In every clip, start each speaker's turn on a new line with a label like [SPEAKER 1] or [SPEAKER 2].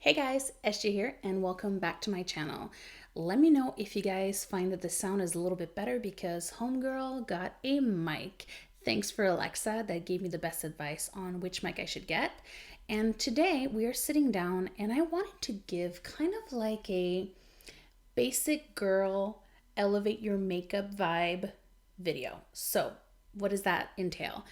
[SPEAKER 1] Hey guys, SJ here and welcome back to my channel. Let me know if you guys find that the sound is a little bit better because homegirl got a mic. Thanks for Alexa that gave me the best advice on which mic I should get. And today we are sitting down and I wanted to give kind of like a basic girl elevate your makeup vibe video. So what does that entail?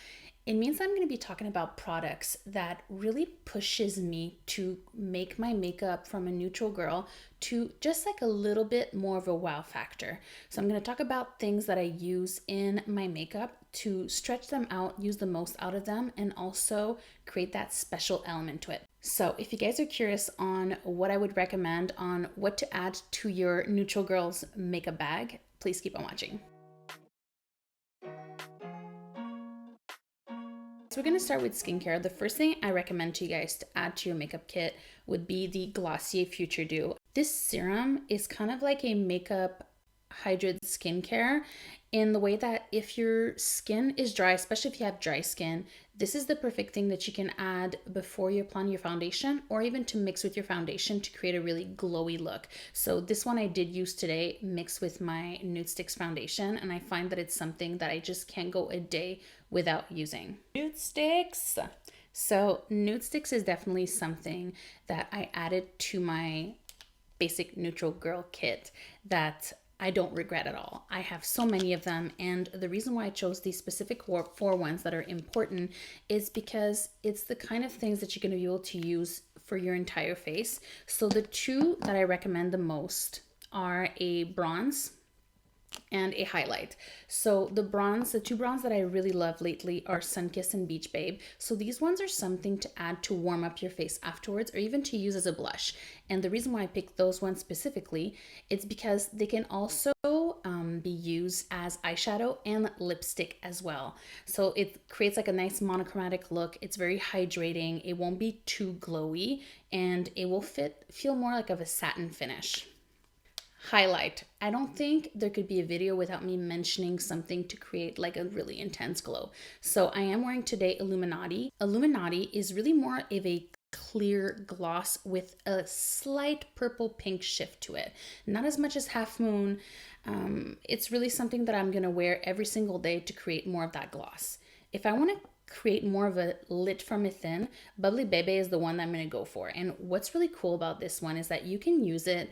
[SPEAKER 1] It means I'm going to be talking about products that really pushes me to make my makeup from a neutral girl to just like a little bit more of a wow factor. So I'm going to talk about things that I use in my makeup to stretch them out, use the most out of them, and also create that special element to it. So if you guys are curious on what I would recommend on what to add to your neutral girl's makeup bag, please keep on watching. So we're going to start with skincare. The first thing I recommend to you guys to add to your makeup kit would be the Glossier Future Dew. This serum is kind of like a makeup hydrated skincare in the way that if your skin is dry, especially if you have dry skin, this is the perfect thing that you can add before you apply your foundation or even to mix with your foundation to create a really glowy look. So this one I did use today mixed with my Nude Sticks foundation, and I find that it's something that I just can't go a day without using. Nude Sticks. So Nude Sticks is definitely something that I added to my basic neutral girl kit that I don't regret at all. I have so many of them, and the reason why I chose these specific four ones that are important is because it's the kind of things that you're going to be able to use for your entire face. So the two that I recommend the most are a bronze and a highlight. So the two bronze that I really love lately are Sunkissed and Beach Babe. So these ones are something to add to warm up your face afterwards or even to use as a blush. And the reason why I picked those ones specifically, it's because they can also be used as eyeshadow and lipstick as well. So it creates like a nice monochromatic look. It's very hydrating. It won't be too glowy and it will feel more like of a satin finish. Highlight. I don't think there could be a video without me mentioning something to create like a really intense glow. So I am wearing today Illuminati. Illuminati is really more of a clear gloss with a slight purple pink shift to it. Not as much as Half Moon. It's really something that I'm going to wear every single day to create more of that gloss. If I want to create more of a lit from within, Bubbly Bebe is the one that I'm going to go for. And what's really cool about this one is that you can use it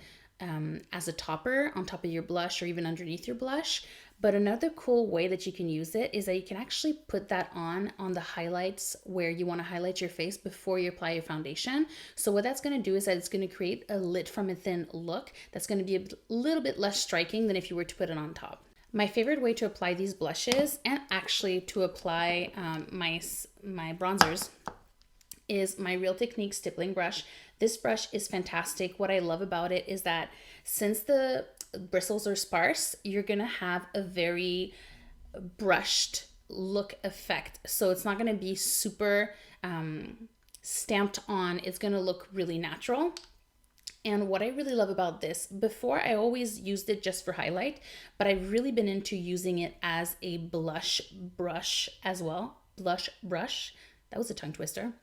[SPEAKER 1] as a topper on top of your blush or even underneath your blush. But another cool way that you can use it is that you can actually put that on the highlights where you want to highlight your face before you apply your foundation. So what that's going to do is that it's going to create a lit from within look that's going to be a little bit less striking than if you were to put it on top. My favorite way to apply these blushes and actually to apply my bronzers is my Real Technique stippling brush. This brush is fantastic. What I love about it is that since the bristles are sparse, you're gonna have a very brushed look effect. So it's not gonna be super stamped on. It's gonna look really natural. And what I really love about this, before I always used it just for highlight, but I've really been into using it as a blush brush as well. Blush brush. That was a tongue twister.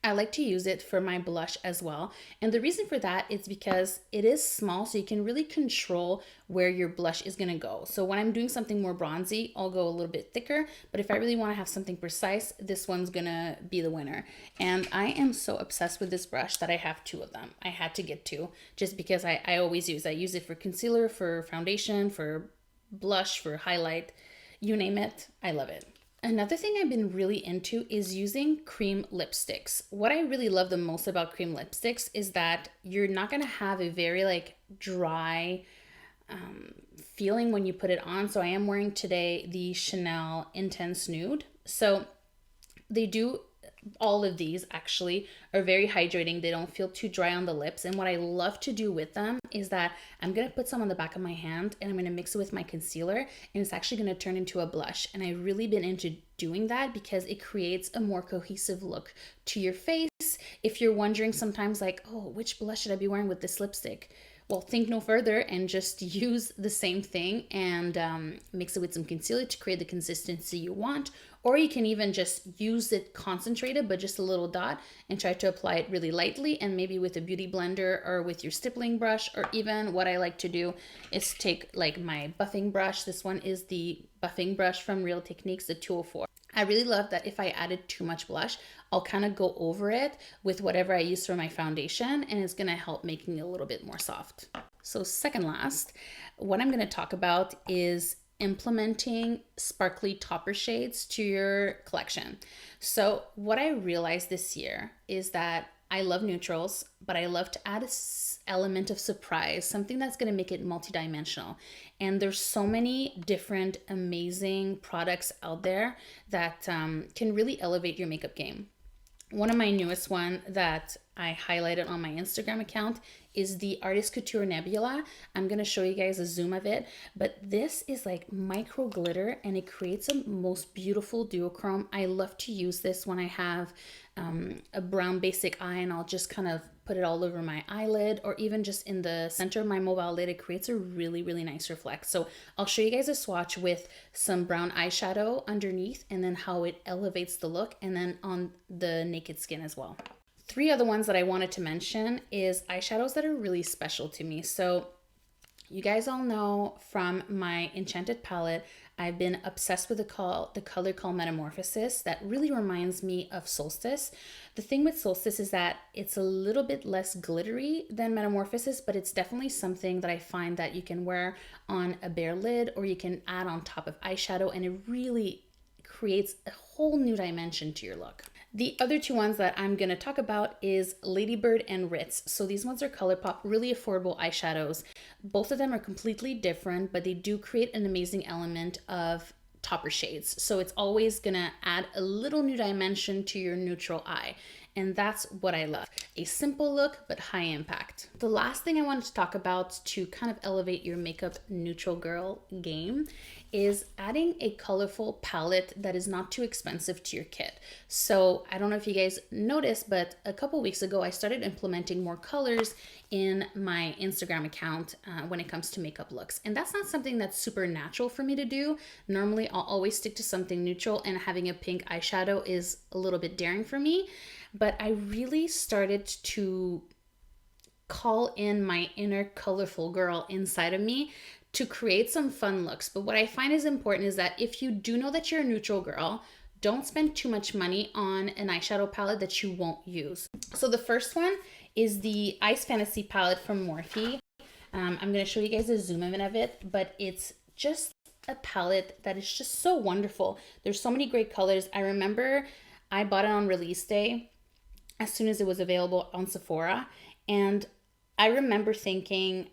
[SPEAKER 1] I like to use it for my blush as well. And the reason for that is because it is small, so you can really control where your blush is gonna go. So when I'm doing something more bronzy, I'll go a little bit thicker. But if I really wanna have something precise, this one's gonna be the winner. And I am so obsessed with this brush that I have two of them. I had to get two just because I always use it for concealer, for foundation, for blush, for highlight, you name it, I love it. Another thing I've been really into is using cream lipsticks. What I really love the most about cream lipsticks is that you're not going to have a very like dry feeling when you put it on. So I am wearing today the Chanel Intense Nude. So they do, all of these actually are very hydrating. They don't feel too dry on the lips. And what I love to do with them is that I'm going to put some on the back of my hand and I'm going to mix it with my concealer, and it's actually going to turn into a blush. And I've really been into doing that because it creates a more cohesive look to your face. If you're wondering sometimes like, oh, which blush should I be wearing with this lipstick? Well, think no further and just use the same thing and mix it with some concealer to create the consistency you want. Or you can even just use it concentrated, but just a little dot, and try to apply it really lightly, and maybe with a beauty blender or with your stippling brush, or even what I like to do is take like my buffing brush. This one is the buffing brush from Real Techniques, the 204. I really love that if I added too much blush, I'll kind of go over it with whatever I use for my foundation, and it's going to help making it a little bit more soft. So second last, what I'm going to talk about is implementing sparkly topper shades to your collection. So what I realized this year is that I love neutrals, but I love to add an element of surprise, something that's going to make it multidimensional. And there's so many different amazing products out there that can really elevate your makeup game. One of my newest one that I highlighted on my Instagram account is the Artist Couture Nebula. I'm going to show you guys a zoom of it, but this is like micro glitter and it creates a most beautiful duochrome. I love to use this when I have a brown basic eye, and I'll just kind of put it all over my eyelid, or even just in the center of my mobile lid. It creates a really, really nice reflect. So I'll show you guys a swatch with some brown eyeshadow underneath, and then how it elevates the look, and then on the naked skin as well. Three other ones that I wanted to mention is eyeshadows that are really special to me. So you guys all know from my Enchanted palette, I've been obsessed with the color called Metamorphosis that really reminds me of Solstice. The thing with Solstice is that it's a little bit less glittery than Metamorphosis, but it's definitely something that I find that you can wear on a bare lid, or you can add on top of eyeshadow, and it really creates a whole new dimension to your look. The other two ones that I'm going to talk about is Ladybird and Ritz. So these ones are ColourPop, really affordable eyeshadows. Both of them are completely different, but they do create an amazing element of topper shades. So it's always going to add a little new dimension to your neutral eye. And that's what I love. A simple look, but high impact. The last thing I wanted to talk about to kind of elevate your makeup neutral girl game is adding a colorful palette that is not too expensive to your kit. So I don't know if you guys noticed, but a couple weeks ago, I started implementing more colors in my Instagram account when it comes to makeup looks. And that's not something that's super natural for me to do. Normally, I'll always stick to something neutral, and having a pink eyeshadow is a little bit daring for me. But I really started to call in my inner colorful girl inside of me to create some fun looks. But what I find is important is that if you do know that you're a neutral girl, don't spend too much money on an eyeshadow palette that you won't use. So the first one is the Ice Fantasy palette from Morphe. I'm going to show you guys a zoom in of it, but it's just a palette that is just so wonderful. There's so many great colors. I remember I bought it on release day as soon as it was available on Sephora, and I remember thinking,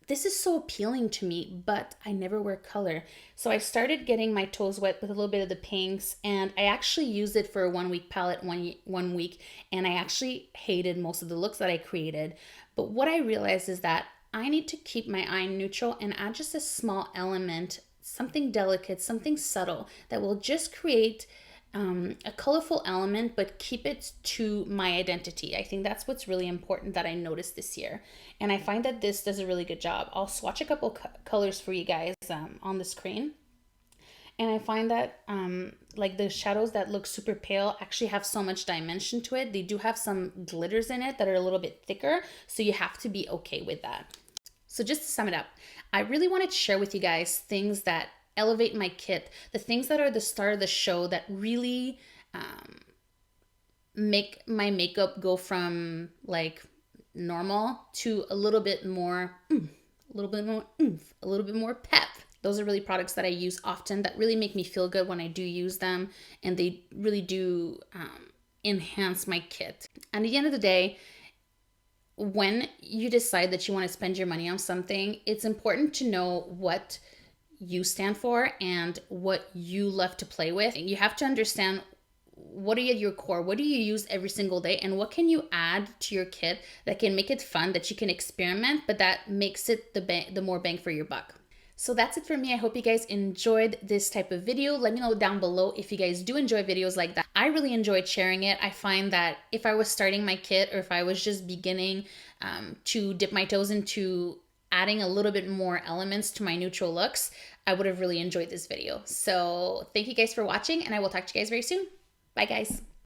[SPEAKER 1] this is so appealing to me, but I never wear color. So I started getting my toes wet with a little bit of the pinks, and I actually used it for a 1 week palette one week, and I actually hated most of the looks that I created. But what I realized is that I need to keep my eye neutral and add just a small element, something delicate, something subtle that will just create a colorful element, but keep it to my identity. I think that's what's really important that I noticed this year. And I find that this does a really good job. I'll swatch a couple colors for you guys on the screen. And I find that like the shadows that look super pale actually have so much dimension to it. They do have some glitters in it that are a little bit thicker. So you have to be okay with that. So just to sum it up, I really wanted to share with you guys things that elevate my kit, the things that are the star of the show that really make my makeup go from like normal to a little bit more a little bit more pep. Those are really products that I use often that really make me feel good when I do use them, and they really do enhance my kit. And at the end of the day, when you decide that you want to spend your money on something, it's important to know what you stand for and what you love to play with. And you have to understand what are at your core, what do you use every single day, and what can you add to your kit that can make it fun, that you can experiment, but that makes it the more bang for your buck. So that's it for me. I hope you guys enjoyed this type of video. Let me know down below if you guys do enjoy videos like that. I really enjoyed sharing it. I find that if I was starting my kit or if I was just beginning to dip my toes into adding a little bit more elements to my neutral looks, I would have really enjoyed this video. So thank you guys for watching, and I will talk to you guys very soon. Bye guys.